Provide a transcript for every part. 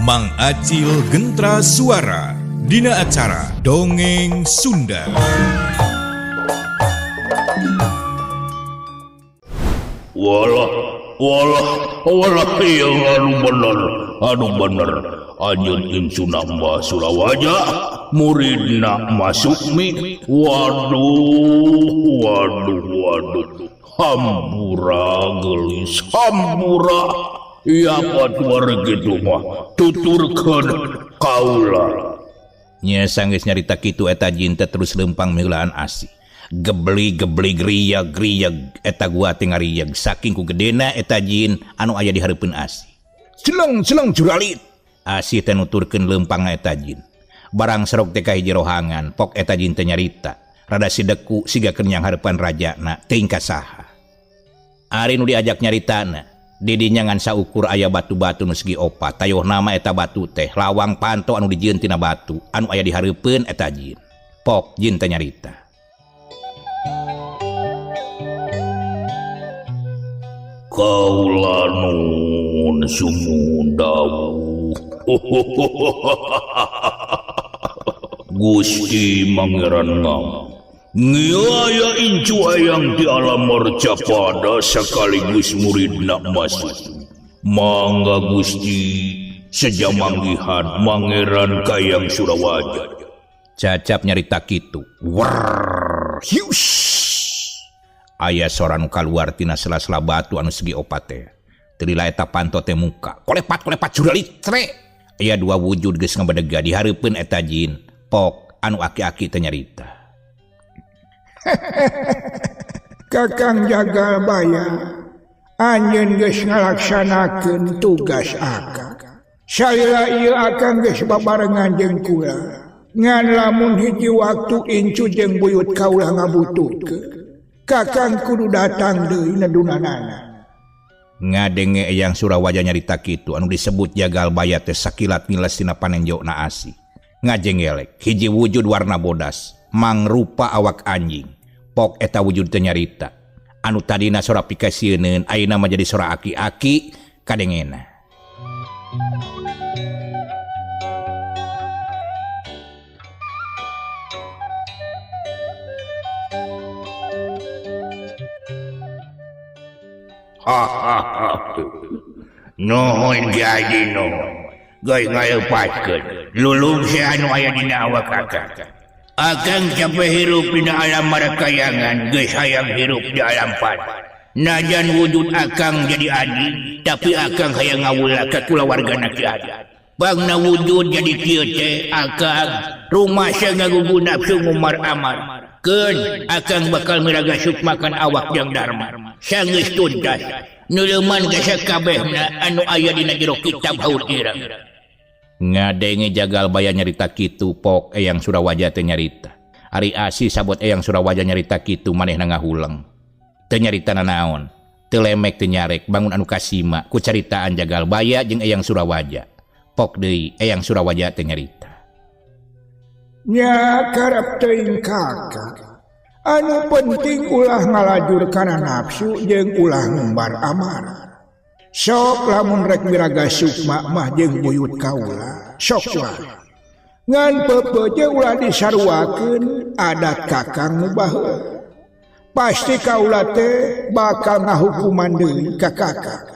Mang Acil Gentra Suara dina acara Dongeng Sunda. Walah yang anu bener anjeun insuna Mbah Surawaja muridna Masukmi. Waduh hambura gelis hambura ya patuar gitu mah tuturkeun kaula nya sanggeus nyarita kitu eta jin teh terus lempang meulaan Asi. Geblig griyag eta gua teh ngariyag saking ku gedena eta jin anu aya di hareupeun Asi. Celeng juralit. Asi teh nuturkeun lempang eta jin. Barang serok teh ka hiji rohangan pok eta jin teh nyarita. Rada sideku sigakeun yang hareupan rajana teuing ka saha. Ari nu diajak nyaritana di dinya ngan saukur aya batu-batu nu segi opat. Tayoh nama eta batu teh lawang panto anu dijieun tina batu anu aya di hareupeun eta jin. Pok jin teh nyarita. Kaula nun sumundau Gusti Mangeran Ngam ngiaya incu hayang di alam Marcapada sekaligus muridna Masuk. Mangga Gusti sejamanggihan Mangeran Kayang Surawaja. Cacap nyarita kitu. Hius. Aya sora nu kaluar tina sela-sela batu anu segi opat teh. Teu eta panto teh muka. Kolepat juralit tre. Aya dua wujud geus ngabadega di hareupeun eta jin. Pok anu aki-aki teh nyarita. Kakang Jagal Baya, anjeun geus ngalaksanakeun tugas akang. Salila ieu akang geus babarengan jeung kula. Ngan lamun hiji waktu incu jeung buyut kaula ngabutuhkeun. Kakang kudu datang deui nedunanana. Ngadenge Eyang Surawaja nyarita kitu anu disebut Jagal Baya teh sakilat ngiles tina panenjona Asi. Ngajengelek hiji wujud warna bodas mangrupa awak anjing. Pok eta wujud teh nyarita anu tadina sora pikasieun ayeuna mah jadi sora aki-aki kadengena. Nuhun jadi no gay ngalepatkeun lulung si anu aya dina awak akang capek hirup dina alam marakayangan geus hayang hirup di alam pan. Najan wujud akang jadi adi tapi akang hayang ngawula ka kulawargana ki adi. Bangna wujud jadi kieu teh akang rumah sia ngagugu nafsu ngumar-amar. Keun akang bakal miraga sukmakan awak jang dharma. Sanggeus tuntas nuleuman ka sakabehna anu aya dina jero kitab haur irang. Ngadenge Jagal Baya nyarita kitu pok Eyang Surawaja teh nyarita. Ari Asi sabot Eyang Surawaja nyarita kitu manehna ngahulang. Teu nyaritana naon. Teu lemek teu nyarek bangun anu kasima ku caritaan Jagal Baya jeung Eyang Surawaja. Pok deui Eyang Surawaja teh nyarita. Nya karep teuing kakak. Anu penting ulah ngalajur kana nafsu jeung ulah ngumbar amarah. Sok lamun rek miraga sukma mah jeung buyut kaula sok wae. Ngan pepeje ulah disarwakeun adat kakang nu baheula. Pasti kaula teh bakal ngahukuman deui ka kakang.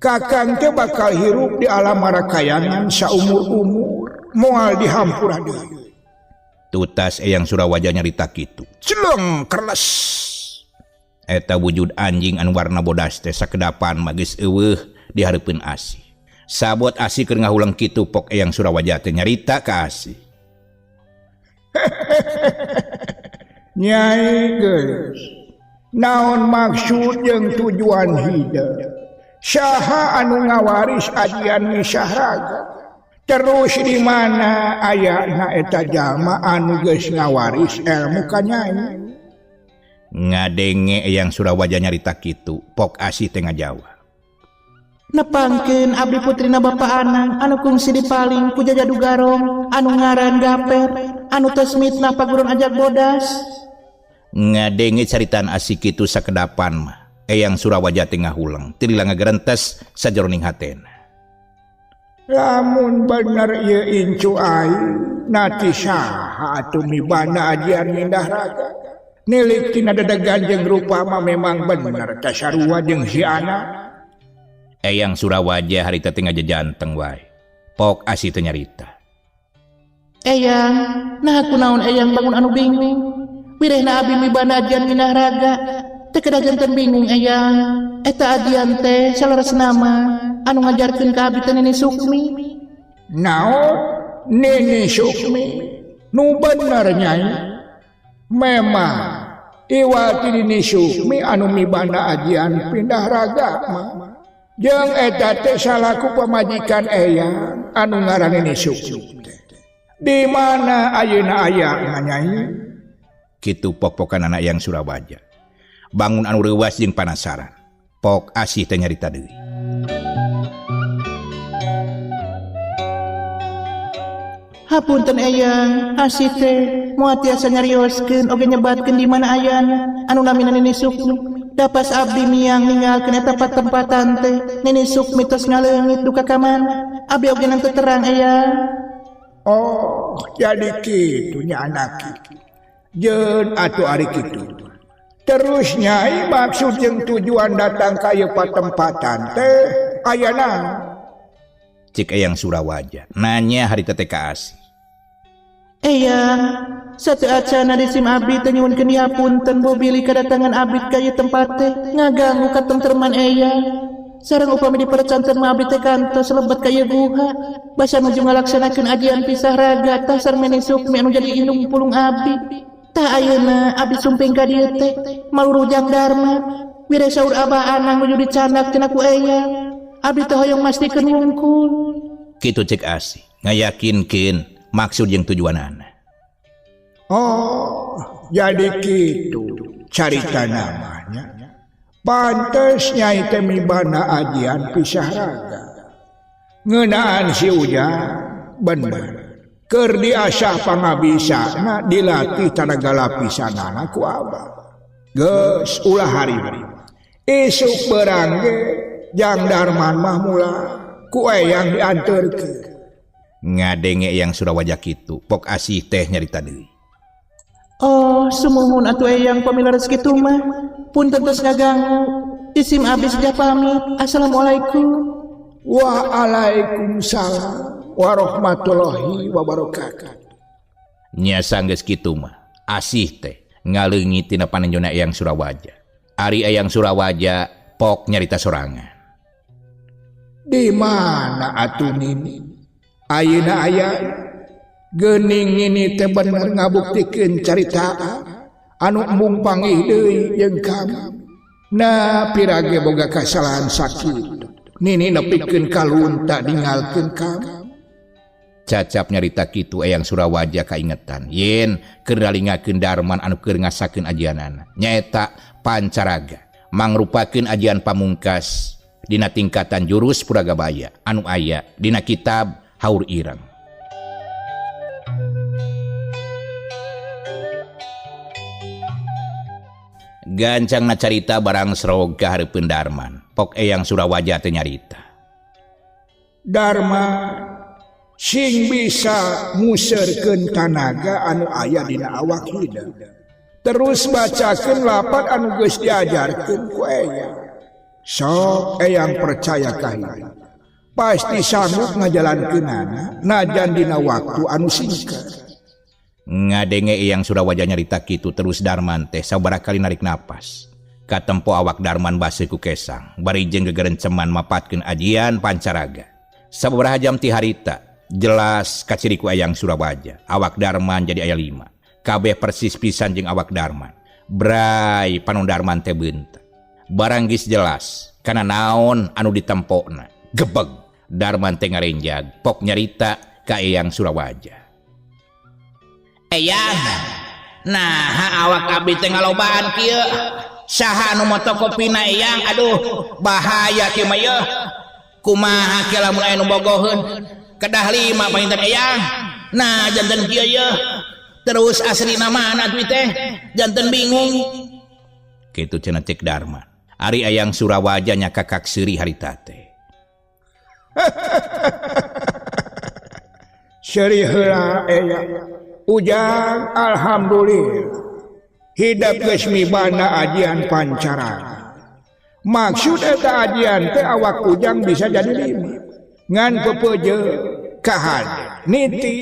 Kakang teh bakal hirup di alam marakayangan saumur-umur moal dihampura deui. Tutas Eyang Surawaja nyarita kitu. Celeng kerles. Eta wujud anjing anu warna bodas teh sakedapan mah geus eueuh di hareupeun Asi. Sabot Asi keur ngahulang kitu pok Eyang Surawaja teh nyarita ka Asi. Nyai geus. Naon maksud jeung tujuan hidup? Saha anu ngawaris ajian misahraga? Terus di mana ayana eta jalma anu geus ngawaris ilmu ka Nyai? Ngadenge Eyang Surawaja nyarita kitu, pok Asi teh ngajawab. Nepangkeun abdi putrina Bapa Anang anu kungsi dipaling ku Jajadu Garong anu ngaran Gaper anu tos mitna paguron ajak bodas. Ngadenge caritaan Asi kitu sakedapan mah Eyang Surawaja teh ngahulang teu lila ngagarentes sajeroning hatena. Lamun bener ieu incu aing nati saha atuh mibana ajian mindah raga. Nilik tina dedegan jeung rupa mah memang bener tasarua jeung si anak. Eyang Surawaja harita teh ngajajanteng wae. Pok Asih teh nyarita. Eyang, nah kunaon eyang bangun anu bingung. Wirehna abi mibana ajian mindah raga. Teu kedah janten bingung eyang. Eta ajian teh salaras nama anu ngajarkeun ka abi teh Nini Sukmi. Naon Nini Sukmi? Nu bener nyai. Memang iwati Nini Sukmi anu mibana ajian pindah raga mah. Jeung eta teh salaku pamajikan eyang anu ngaran Nini Sukmi. Di mana ayeuna aya nganyai? Kitu pok-pokan anak Eyang Surawaja. Bangun anu reuwas jeung panasaran. Pok Asih teh nyarita deui. Hapunten eyang, Asih teh moal tiasa nyarioskeun oge nyebatkeun di mana ayana anu namina Nini Sukmi. Dapas abdi miang ninggalkeun eta patempatan teh Nini Sukmi tos ngaleungit duka ka mana. Abdi oge nang teu terang eyang. Oh, jadi kitu nya anak kitu. Jeun atuh ari kitu. Terus nyai maksud jeung tujuan datang ka ieu patempatan teh aya naon? Cik Eyang Surawaja nanya harita teh ka Asih. Eyang, sateu acana disim abdi teh nyuwunkeun dihapunten bobili kedatangan abdi ka ieu tempat teh ngaganggu katentreman eyang. Sareng upami dipercanten mah abdi teh kantos lebet ka ieu guha. Basa nuju ngalaksanakeun ajian pisah raga tah sareng Nini Sukmi anu jadi indung pulung abdi. Tah ayeuna abdi sumping ka dieu teh malurujang Dharma. Wire saur abah anang nuju dicandak tina ku eyang. Abdi teh hoyong mastikeun wungkul. Kitu cek Asih ngayakinkeun maksud jeung tujuanana. Oh, jadi kitu carita namanya. Pantes nyai teh mibana ajian pisah raga. Ngeunaan si Ujang bener. Keur diasah pangabisana dilatih tanaga lapisanana ku abah. Geus ulah hari. Isuk beurang ge Jang Darman mah mula ku eyang dianteurkeun. Ngadenge Eyang Surawaja kitu, Pok Asih teh nyarita deui. Oh, sumuhun atuh eyang pamilares kitu mah. Punten tos ngaganggu. Isim abdi sudah pamit. Assalamualaikum. Waalaikumsalam warahmatullahi wabarakatuh. Nya sanggeus kitu mah Asih teh ngaleungit tina panenjona Eyang Surawaja. Ari Eyang Surawaja pok nyarita sorangan. Di mana atuh Nini? Ayeuna aya geuning Nini teh bener ngabuktikeun caritaan anu mumpangih deui jeung kami. Nah, pirage boga kasalahan sakitu. Nini nepikeun kalunta ninggalkeun kami. Cacap nyarita kitu Eyang Surawaja kaingetan yen keur ngalingakeun Darman anu keur ngasakeun ajianana. Nyaeta Pancaraga mangrupakeun ajian pamungkas dina tingkatan jurus Puragabaya anu aya dina kitab Haur Ireng. Gancangna carita barang serog ka hareupeun Darman. Pok Eyang Surawaja teh nyarita. Darman sing bisa nguserkeun tanaga anu aya dina awak hideung. Terus bacakeun lapat anu geus diajarkeun ku eyang. Sok eyang percaya ka hideung. Pasti sanggup ngajalankeunana najan dina waktu anu singkat. Ngadenge Eyang Surawaja nyarita kitu terus Darman teh sabaraha kali narik napas. Katempo awak Darman base ku kesang bari jeung gegerenceman mapatkeun ajian Pancaraga. Sababaraha jam ti harita jelas kaciri ku Eyang Surawaja. Awak Darman jadi aya 5. Kabeh persis pisan jeung awak Darman. Brai panu Darman teh beunteun. Barang geus jelas kana naon anu ditempona. Gebeg Darman teh ngarenjag pok nyarita ka Eyang Surawaja. Eyang, nah awak abdi teh ngalobaan kieu. Saha anu motokopina Eyang? Aduh, bahaya kieu mah yeuh. Kumaha kieu lamun aya nu bogoheun? Kedah 5 painten Eyang. Nah, janten kieu yeuh. Terus aslina mana duit teh? Janten bingung. Kitu cenah cek Darman. Ari Eyang Surawaja nya kakak seuri harita teh. Seri heula aya ujang alhamdulillah hidup geus mibana ajian pancara. Maksud eta ajian teh awak ujang bisa jadi 5 ngan pepeje kahan niti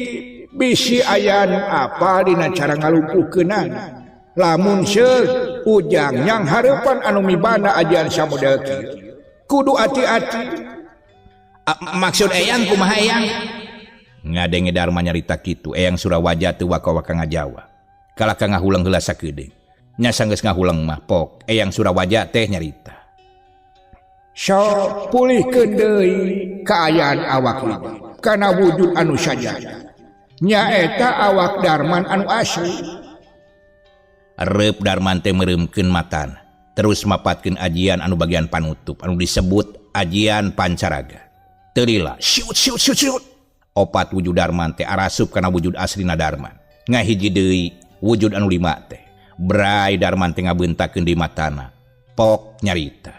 bisi ayan apa dina cara ngalumpuhkeunan lamun seuk ujang yang hareupan anu mibana ajian samodel kieu kudu hati-hati. Maksud eyang kumaha eyang? Ngadenge Darman nyarita kitu, eyang Surawaja teu waka-waka ngajawa. Kalaka ngahulang heula sakedeung. Nya sanggeus ngahulang mah pok eyang Surawaja teh nyarita. Sok pulihkeun deui kaayaan awak ieu kana wujud anu sajana. Nya eta awak Darman anu asli. Reup Darman teh mereumkeun matana, terus mapatkeun ajian anu bagian panutup anu disebut ajian pancaraga. Terila siut. Opat wujud Darman teh arasup kana wujud aslina Darman. Ngahiji deui wujud anu 5 teh. Brai Darman teh ngabeuntakeun di matana. Pok nyarita.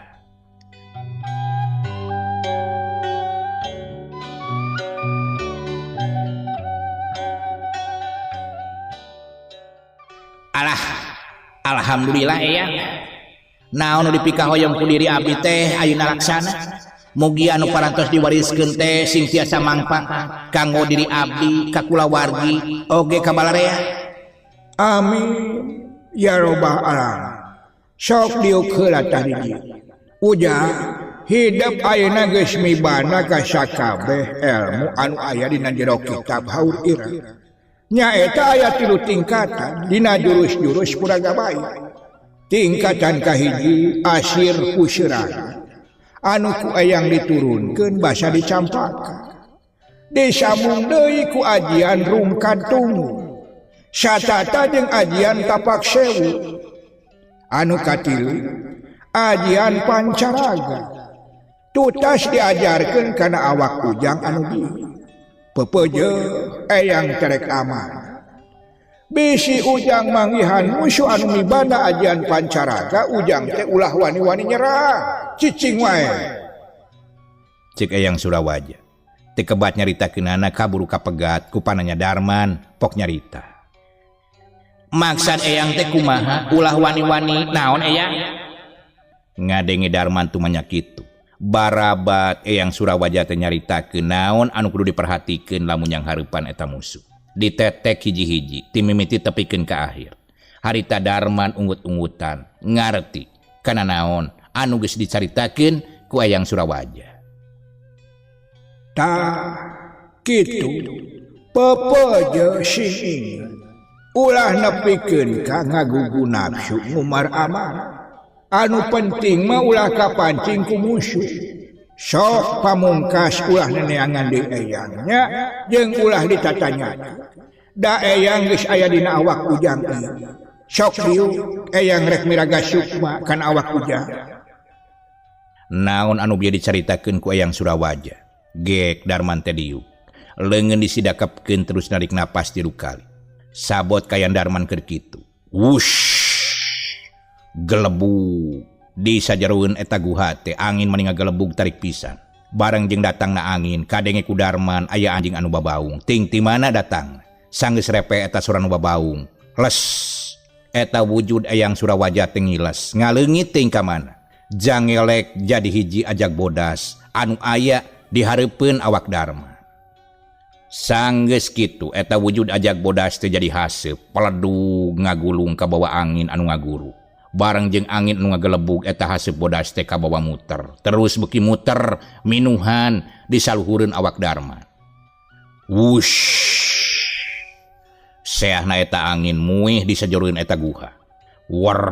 Alhamdulillah eyang. Naon nu dipikah hoyong ku diri abdi teh ayeuna laksana. Mugi anu parantos diwariskeun teh sing tiasa mangpa kanggo diri abdi ka kulawargi oge ka balarea. Amin ya robbal alamin. Sok diuk heula tadi dieu. Ujang hidup ayeuna geus mibana ka sakabeh ilmu anu aya dina jero kitab haur ireng. Nya eta aya 3 tingkatan dina jurus-jurus puraga baik. Tingkatan kahiji asir kusyrana anu ku eyang diturunkeun basa dicampakan. Disambung deui ku ajian rungkad tunggu. Satata jeung ajian tapak sewu. Anu katilu ajian pancaraga. Tutas diajarkeun kana awak ujang anu dieu. Pepeje eyang terek aman. Bisi ujang manggihan musuh anu mibana ajian pancaraga ujang teh ulah wani-wani nyerah. Cicing wae. Cek eyang Surawaja. Teu kebat nyaritakeunana kaburu kapegat ku pananya Darman pok nyarita. Maksud eyang teh kumaha ulah wani-wani naon eyang? Ngadenge Darman tu manya kitu. Barabat eyang Surawaja teh nyaritakeun naon anu kudu diperhatikeun lamun yang hareupan eta musuh. Ditetek hiji-hiji ti mimiti tepikeun ka akhir. Harita Darman ungut-ungutan ngarti kana naon anu geus dicaritakeun ku eyang Surawaja. Tah kitu pepeje sing inget ulah nepikeun ka ngagugu nafsu ngumar aman. Anu penting mah ulah kapancing ku musuh. Sok pamungkas ulah neneangan di eyangnya jeung ulah ditatanya. Da eyang geus aya dina awak ujang ieu. Sok dieu eyang rek miraga sukma kana awak ujang. Naon anu bieu dicaritakeun ku eyang Surawaja. Gek Darman teh diuk. Leungeun disidakepkeun terus narik napas 3 kali. Sabot kayan Darman keur kitu. Wush. Gelebu. Di sajeroeun eta guha teh angin meninga gelebug tarik pisan. Bareng jeung datangna angin kadenge ku Darman aya anjing anu babaung. Ting ti mana datang? Sanggeus repe eta suara nu babaung. Les. Eta wujud eyang Surawaja teh ngiles. Ngaleungit ting ka mana? Jangelek jadi hiji ajag bodas anu aya di hareupeun awak Darman. Sanggeus kitu eta wujud ajag bodas teh jadi haseup, peledug ngagulung ka bawah angin anu ngaguru. Bareng jeung angin anu ngagelebug eta haseup bodas teh ka bawah muter. Terus beuki muter minuhan di saluhureun awak Darman. Wush. Seahna eta angin muih di sajeroeun eta guha. Wer.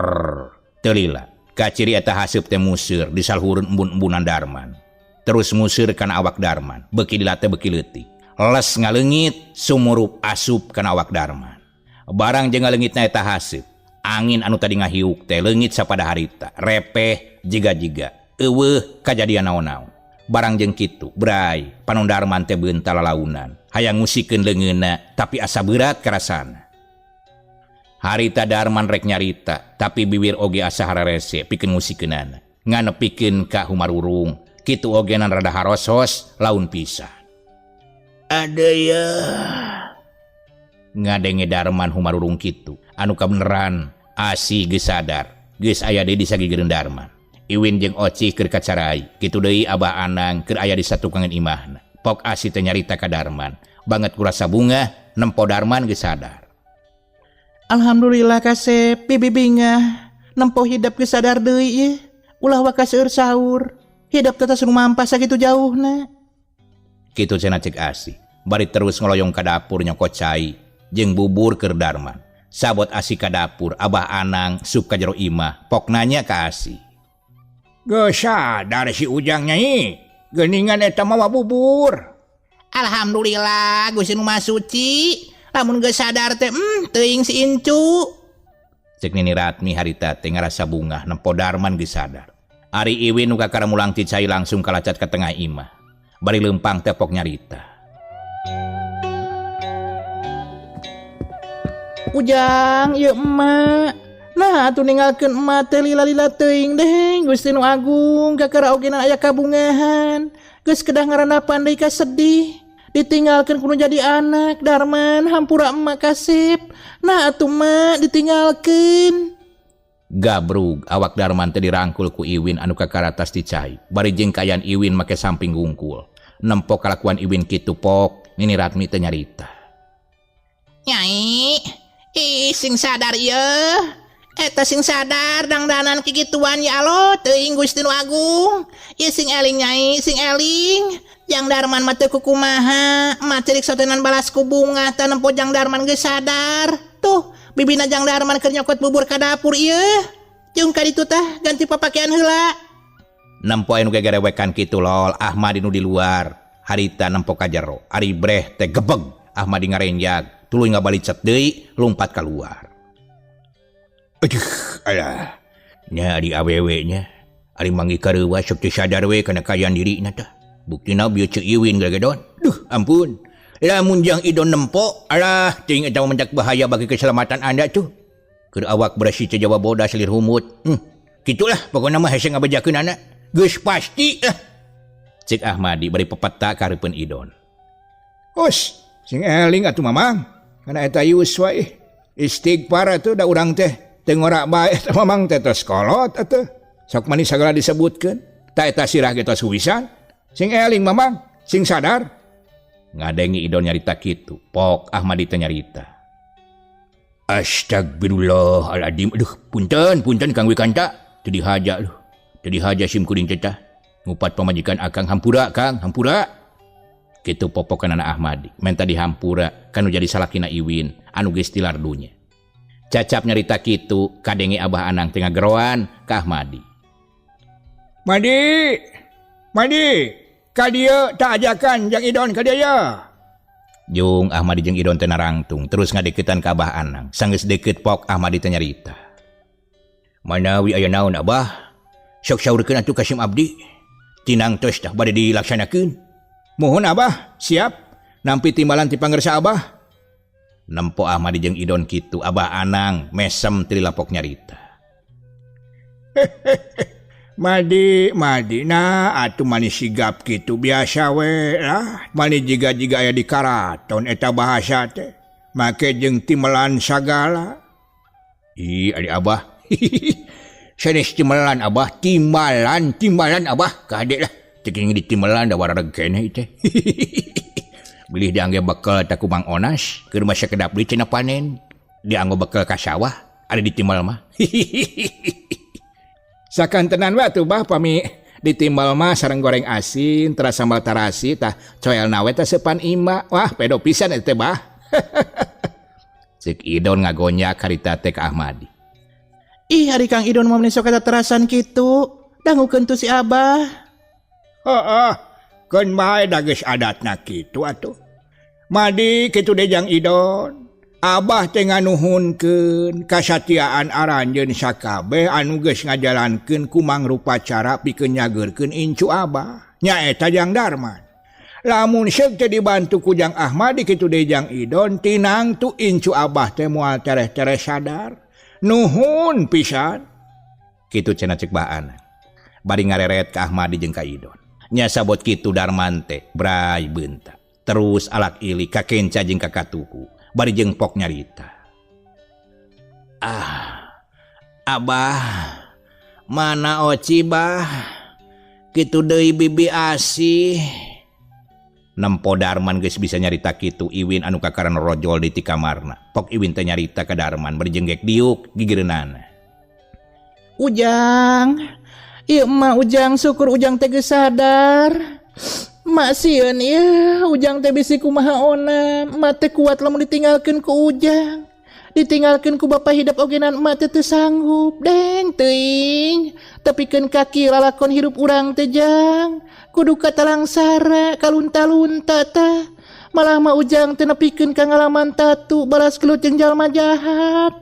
Teu lila. Kaciri eta haseup teh museur di saluhureun embun-embunan Darman. Terus museur kana awak Darman. Beuki dilate beuki leutik. Les ngaleungit sumurup asup kana awak Darman. Barang jeung ngaleungitna eta haseup. Angin anu tadi ngahiuk teh leungit sapada harita. Repeh jiga-jiga. Eueuh kajadian naon-naon. Barang jeung kitu, bray, panon Darman teh beuntal lalaunan. Hayang ngusikeun leungeunna tapi asa berat karasana. Harita Darman rek nyarita, tapi bibir oge asa hararese pikeun ngusikeunana. Nganepikeun ka humarurung, kitu ogenan rada harosos laun pisan. Ada ya. Ngadenge Darman humarurung kitu. Anu kabeneran Asi geus sadar. Geus aya deui di sagigereun Darman. Iwin jeung Oci keur kacarai. Kitu deui Abah Anang keur aya di satukangan imahna. Pok Asi teh nyarita ka Darman. Banget kurasa bunga nempo Darman geus sadar. Alhamdulillah kasep bibi bingah nempo hidup geus sadar deui ye. Ulah wakas seueur sahur. Hidup teh nu mampas sakitu jauhna. Kitu cenah cek Asi. Bari terus ngeloyong ka dapur nyokot cai jeung bubur keur Darman. Sabot Asi ka dapur, Abah Anang sup ka jero imah, pok nanya ka Asi. Geus sadar si Ujang Nyai. Geuningan eta mawa bubur. Alhamdulillah Gusti Nu Maha Suci. Lamun geus sadar teh teuing si Incu. Cek Nini Ratmi harita teh ngarasa bungah nempo Darman geus sadar. Ari Iwin nu kakaramulang ti cai langsung kalacat ka tengah imah. Bari leumpang teh pok nyarita. Ujang, ieu emak. Nah, atuh ninggalkeun emak teh lila-lila teuing deh, Gusti Nu Agung, kakara ogenan aya kabungahan. Geus kedah ngarandapan deui ka sedih. Ditinggalkeun kudu jadi anak, Darman, hampura emak kasep. Nah, atuh emak ditinggalkeun. Gabrug awak Darman teh dirangkul ku Iwin anu kakaratas ti cai. Bari jeung kayan Iwin make samping gungkul. Nempo kalakuan Iwin kitu pok, Nini Ratmi teh nyarita. Nyai, sing sadar ieu. Eta sing sadar dangdanan kikituan ya Allah teuing Gusti Nu Agung. Ieu sing eling Nyai, sing eling. Jang Darman mah teu kumaha, emak cerik sotenan balas ku bunga teh nempo Jang Darman geus sadar. Tuh, bibina Jang Darman keur nyokot bubur ka dapur ieu. Jeung ka ditu teh ganti papakean heula. Nempo anu gegerewekan kitu lol, Ahmadi nu di luar. Harita nempo ka jero. Ari breh teh gebeg, Ahmadi ngarenjag. Tuluy ngabalicet deui, lompat keluar. Aduh, alah. Nya di awewe nya. Ari manggi kareuwa sok teu sadar we kana kayan dirina tah. Buktina bieu ceu Iwin gagedon. Duh, ampun. Lamun Jang Idon nempo, alah teuing eta mendak bahaya bagi keselamatan Anda tuh. Keur awak berasi teh Jawa bodas lir humut. Kitulah pokona mah hese ngabejakeun anak. Geus pasti lah. Cek Ahmadi bari pepeta ka hareupeun Idon. Us, sing eling atuh Mamang. Kana eta Yuswa istighfar atuh da urang teh teu ngora bae eta Mamang teh tos kolot atuh. Sok mani sagala disebutkeun. Ta eta sirah ge tos wisan. Sing eling Mamang, sing sadar. Ngadengi Idon nyarita kitu. Pok Ahmadi teh nyarita. Astagfirullahaladzim. Aduh, punten Kang Wikanta. Teu dihaja lho. Teu dihaja sim kuring teh tah. Ngupat pamajikan akang hampura Kang, hampura. Kitu popokan anak Ahmadi. Menta dihampura kanu jadi salakina Iwin anu geus tilar dunya. Cacap nyarita kitu kadengi Abah Anang tengah geroan ka Ahmadi. Madi, ka dieu tak ajakan Jang Idon ka dieu ya. Jung Ahmadi jeung Idon teh narangtung terus ngadeukeutan ka Abah Anang. Sanggeus deukeut pok Ahmadi teh nyarita. Manawi aya naon Abah? Sok saurkeun atuh ka sim abdi. Tinang tos tah bade dilaksanakeun. Mohon Abah, siap. Nampi timbalan ti pangersa Abah. Nempo Ahmadi jeung Idon kitu, Abah Anang mesem ti lapok nyarita. Madi, nah atuh mani sigap kitu biasa we lah. Mani jiga-jiga aya di karaton eta bahasa teh. Make jeung timelan sagala. Ih, adi Abah. Sanes timelan Abah, timbalan Abah, kade lah. Ceking di timelan da warareg keneh teh. Bilih diangge bekel ta ku Mang Onas, keur masa kedap deui cenah panen. Dianggo bekel ka sawah, ada di timbal mah. Sakantenan we atuh Bah pami ditimbal mah sareng goreng asin, teras sambal tarasi tah coelna we teh sepan ima. Wah, pedo pisan eta teh Bah. Cek Idon ngagonyak harita teh ka Ahmadi. Ih, hari Kang Idon mau sok eta terasan kitu. Dangukeun tu si Abah. Keun bae da geus adatna kitu atuh. Madi kitu deui Jang Idon. Abah teh nganuhunkeun kasatiaan aranjeun sakabeh anu geus ngajalankeun ku mangrupacara pikeun nyageurkeun incu Abah. Nya eta Jang Darman. Lamun seuk teh dibantu ku Jang Ahmadi kitu deui Jang Idon, tinang tu incu Abah teh moal tereh-tereh sadar. Nuhun pisan. Kitu cenah cek Bah Anang. Bari ngareret ka Ahmadi jeung ka Idon. Nya sabot kitu Darman teh bray beunta. Terus alak ili kakenca jeung kakatuku bari jeung pok nyarita. Abah, mana oci bah? Kitu deui bibi Asih. Nempo Darman geus bisa nyarita kitu Iwin anu kakaran rojol di ti kamarna. Pok Iwin teh nyarita ka Darman bari jenggek diuk gigireunana. Ujang, ieu mah Ujang syukur Ujang teh geus sadar. Mak sieun ya, Ujang teh bisi kumaha ona, mak teh kuat lamun ditinggalkeun ku Ujang. Ditinggalkeun ku bapa hidup ogenan mak teh teu sanggup, deng teuing. Tepikeun kaki lalakon hirup urang teh Jang. Kudu katalangsara, kalunta-lunta tah. Malah mah Ujang teh nepikeun ka ngalaman tatu balas gelut jeung jalma jahat.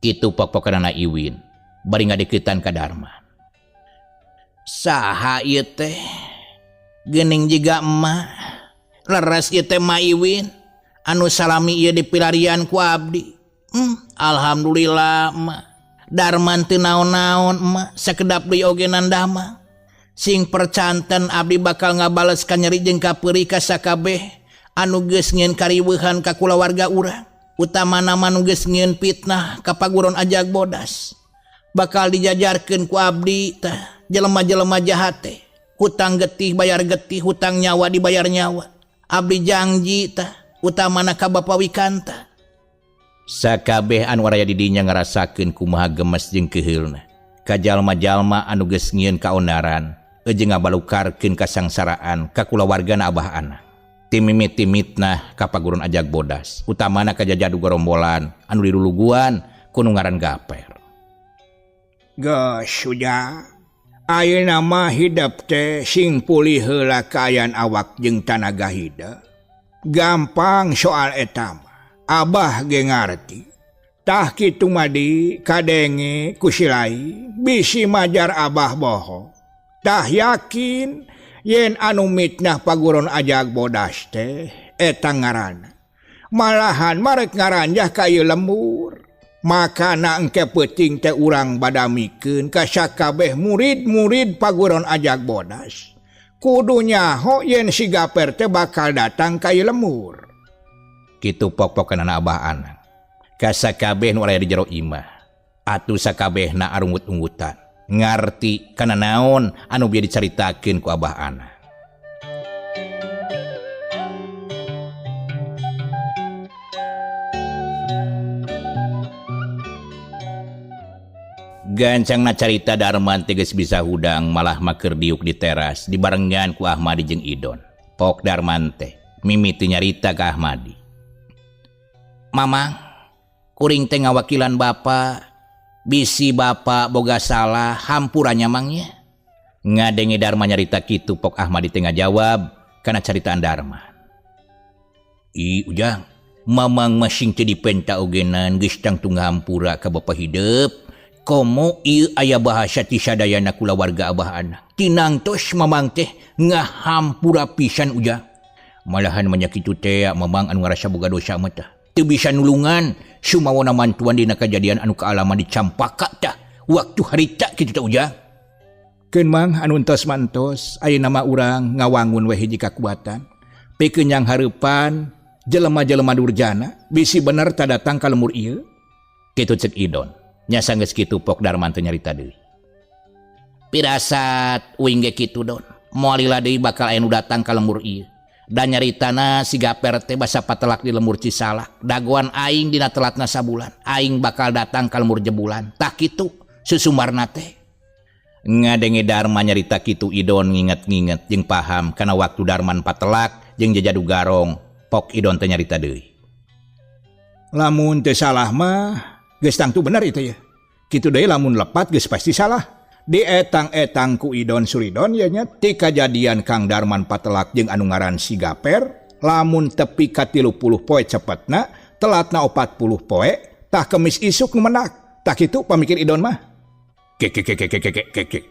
Kitu pok-pokanana Iwin, bari ngadeuketan ka Darman. Saha ieu teh? Geuning jiga emak. Leres ieu teh mah Iwin. Anu salami ieu dipilarian ku abdi. Alhamdulillah emak. Darman teu naon-naon emak. Sakedap deui ogenan damang. Sing percanten abdi bakal ngabales ka nyeri jeung kapeuri ka sakabeh anu geus ngieun kariweuhan ka kulawarga urang. Utamana mah nu geus ngieun fitnah ka paguron ajag bodas. Bakal dijajarkeun ku abdi tah jelema-jelema jahat teh. Hutang getih bayar getih, hutang nyawa dibayar nyawa. Abdi janji tah, utamana ka Bapa Wikanta. Sakabeh anu raya di dinya ngarasakeun kumaha gemes jeung keheulna. Ka jalma-jalma anu geus ngieun kaonaran, jeung ngabalukarkeun kasangsaraan ka kulawargana Abah Ana. Timimit-timitna ka paguron ajag bodas, utamana ka jajadu gerombolan anu diluluguan ku nu ngaran Gaper. Geus Ujang. Ayeuna mah hidep teh sing pulih heula kaayaan awak jeung tanaga hidep. Gampang soal eta mah. Abah ge ngarti. Tah kitu madi kadenge ku silai bisi majar Abah bohong. Tah yakin yen anu mitnah paguron ajag bodas teh eta ngaranna. Malahan marek ngaranjah ka ieu lembur. Makana engke peuting teh urang badamikeun ka sakabeh murid-murid paguron ajag bodas. Kudu nyaho yen si Gaper teh bakal datang ka ieu lembur. Kitu pok-pokanana Abah Ana. Ka sakabeh nu aya di jero imah. Atuh sakabehna arungut-ungutan. Ngarti kana naon anu bieu dicaritakeun ku Abah Ana. Gancangna carita Darman teges bisa hudang malah maker diuk di teras dibarengan ku Ahmadi jeung Idon. Pok Darman teh mimiti nyarita ka Ahmadi. Mamang, kuring teh ngawakilan bapa, bisi bapa boga salah hampurannya mangnya. Ngadenge Darman nyarita kitu Pok Ahmadi teh ngajawab kana caritaan Darman. Ujang, mamang masing teh dipenta ogenan geus tangtu ngahampura ka bapa hidup. Komo ieu aya bahasa ti sadayana kulawarga Abah Ana. Tinangtos mamang teh ngahampura pisan Ujang. Malahan manyakitu teh mamang anu ngarasa boga dosa mah tah. Teu bisa nulungan sumawana mantuan dina kajadian anu kaalaman di Campaka tah. Waktu harita kitu teh Ujang. Keun mang anu entos mantos ayeuna mah urang ngawangun we hiji kakuatan. Pikeun yang hareupan jelema-jelema durjana bisi bener tah datang ka lemur ieu. Kitu ceuk Idon. Nya sanggeus kitu Pok Darman teh nyarita deui. Pirasat uing ge kitu Don. Moal lila deui bakal aya nu datang ka lembur ieu. Dan nyaritana si Gaper teh basa patelak di lembur Cisalak. Dagoan aing dina telatna sabulan. Aing bakal datang ka lembur jebulan. Tah kitu susumbarna teh. Ngadenge Darman nyarita kitu Idon nginget-nginget jeung paham kana waktu Darman patelak jeung jajadu garong. Pok Idon teh nyarita deui. Lamun teu salah mah geus tangtu bener itu ya. Kitu deui lamun lepat geus pasti salah. Di etang-etang ku Idon Suridon ya nya ti kajadian Kang Darman patelak jeung anu ngaran si Gaper lamun tepi ka 30 poe cepetna telatna 40 poe tah kemis isuk nu menak. Tah kitu pamikir Idon mah. Kek.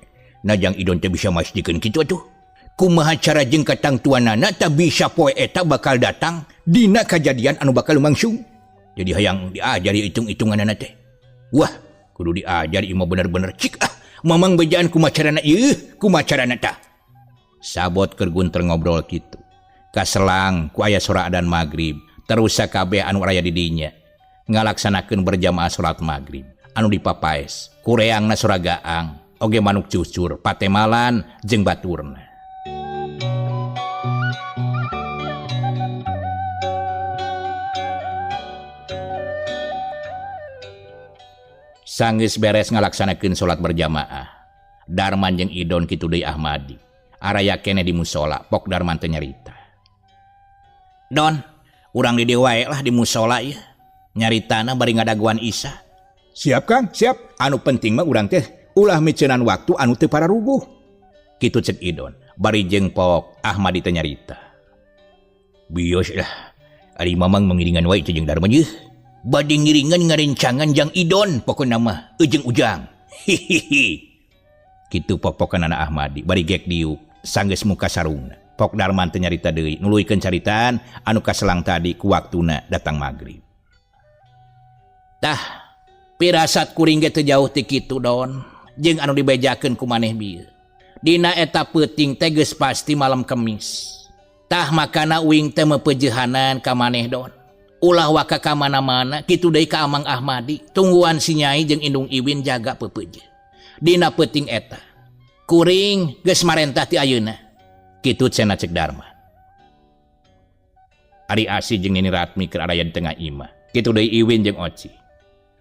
Najang Idon teh bisa masjikeun kitu atuh. Kumaha cara jeung katangtuanana tah bisa poe eta bakal datang dina kajadian anu bakal lumangsung. Jadi hayang diajari hitung-hitunganana teh. Wah, kudu diajari mah bener-bener cik mamang bejaan kumacarana ieu, kumacarana tah. Sabot keur gunter ngobrol kitu. kaselang ku aya sora adzan magrib terus sakabeh anu raya di dinya ngalaksanakeun berjamaah salat magrib anu dipapaes ku reangna sora gaang oge manuk cucur patemalan jeung baturna. Sanggeus beres ngalaksanakeun salat berjamaah Darman jeung Idon kitu deui Ahmadi araya kene di musola pok Darman teh nyarita. Don, urang di dieu wae lah di musola ieu. Nyaritana bari ngadaguan Isya. Siap Kang, siap. Anu penting mah urang teh ulah miceunan waktu anu teu pararuguh. Kitu cek Idon, bari jeung pok Ahmadi teh nyarita. Bios lah. Ari mamang mengiringan wae jeung Darman ieu. Bade ngiringan ngarencangan jang Idon pokona mah eujeng ujang. Hihihi. Kitu pok-pokan anak Ahmadi bari gek diuk sanggeus muka sarungna. Pok Darman teh nyarita deui nuluykeun caritaan anu kaselang tadi ku waktuna datang magrib. Tah, pirasat kuring ge teu jauh ti kitu Don, jeung anu dibejakeun ku maneh bieu. Dina eta peuting teh geus pasti malam Kemis. Tah makana uing teh mepeujehanan ka maneh Don. Ulah waka ka mana-mana kitu deui ka Amang Ahmadi, tungguan si Nyai jeung Indung Iwin jaga peupeujeuh. Dina peuting eta kuring geus marentah ti ayeuna. Kitu cenah cek Darman. Ari Asi jeung Nini Ratmi keur araya di tengah imah. Kitu deui Iwin jeung Oci.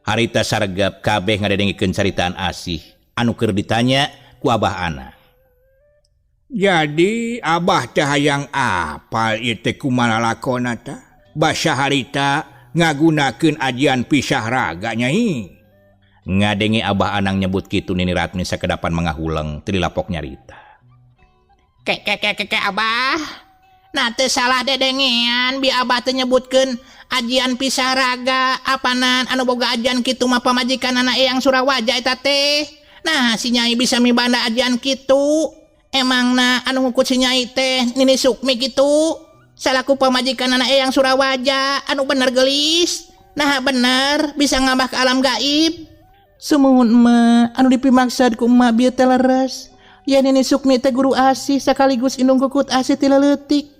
Harita sargap kabeh ngadengikeun caritaan Asih anu keur ditanya ku Abah Ana. Jadi Abah teh hayang apal ieu teh kumaha lakona tah? Basa harita ngagunakeun ajian pisah raga Nyai. Ngadenge Abah Anang nyebut kitu Nini Ratmi sakedapan mangahuleng teu dilapok nyarita. Ke Abah. Nah teu salah dedengean bi Abah teh nyebutkeun ajian pisah raga apanan anu boga ajian kitu mah pamajikanana Eyang Surawaja eta teh. Nah si Nyai bisa mibanda ajian kitu. Emangna anu ngukut si Nyai teh Nini Sukmi kitu. Salaku pamajikanana Eyang Surawaja anu bener gelis. Nah bener bisa ngambah ke alam gaib. Sumuhun emak anu dipimaksad ku emak bieu teh leres. Ya Nini Sukmi teh guru Asih sekaligus indung kukut Asih ti leutik.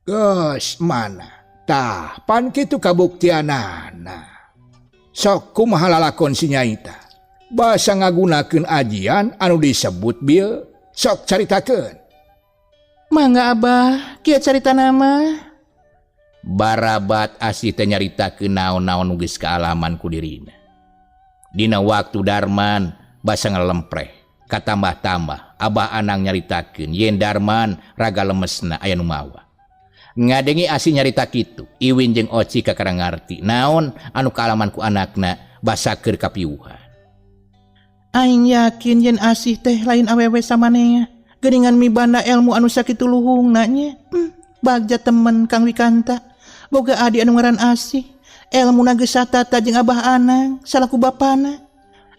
Geus mana? Tah, pan kitu kabuktianana. Sok kumaha lalakon si Nyai tah? Basa ngagunakeun ajian anu disebut bieu. Sok caritakeun. Mangga Abah, kieu carita nama. Barabat Asih teh nyaritakeun naon-naon nu geus kaalaman ku dirina. Dina waktu Darman basa ngalempreh, katambah-tambah Abah Anang nyaritakeun yen Darman raga lemesna aya nu mawa. Ngadenge Asih nyarita kitu, Iwin jeung Oci kakara ngarti naon anu kaalaman ku anakna basa keur kapiuhan. Aing yakin yen Asih teh lain awewe samanea. Geuningan mibanda ilmu anu sakitu luhungna nya. Bagja temen Kang Wikanta. Boga adi anu ngaran Asih. Elmuna geus satata jeung Abah Anang salaku bapana.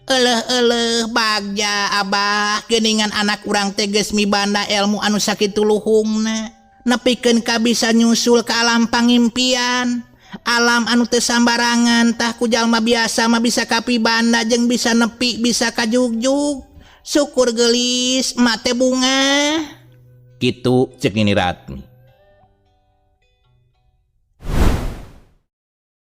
Eleuh bagja Abah geuningan anak urang teh geus mibanda ilmu anu sakitu luhungna. Nepikeun ka bisa nyusul ka alam pangimpian. Alam anu teu sambarangan tah ku jalma biasa mah bisa kapibanda jeung bisa nepi bisa kajugjug. Syukur gelis mate bunga. Kitu cek Nini Ratmi.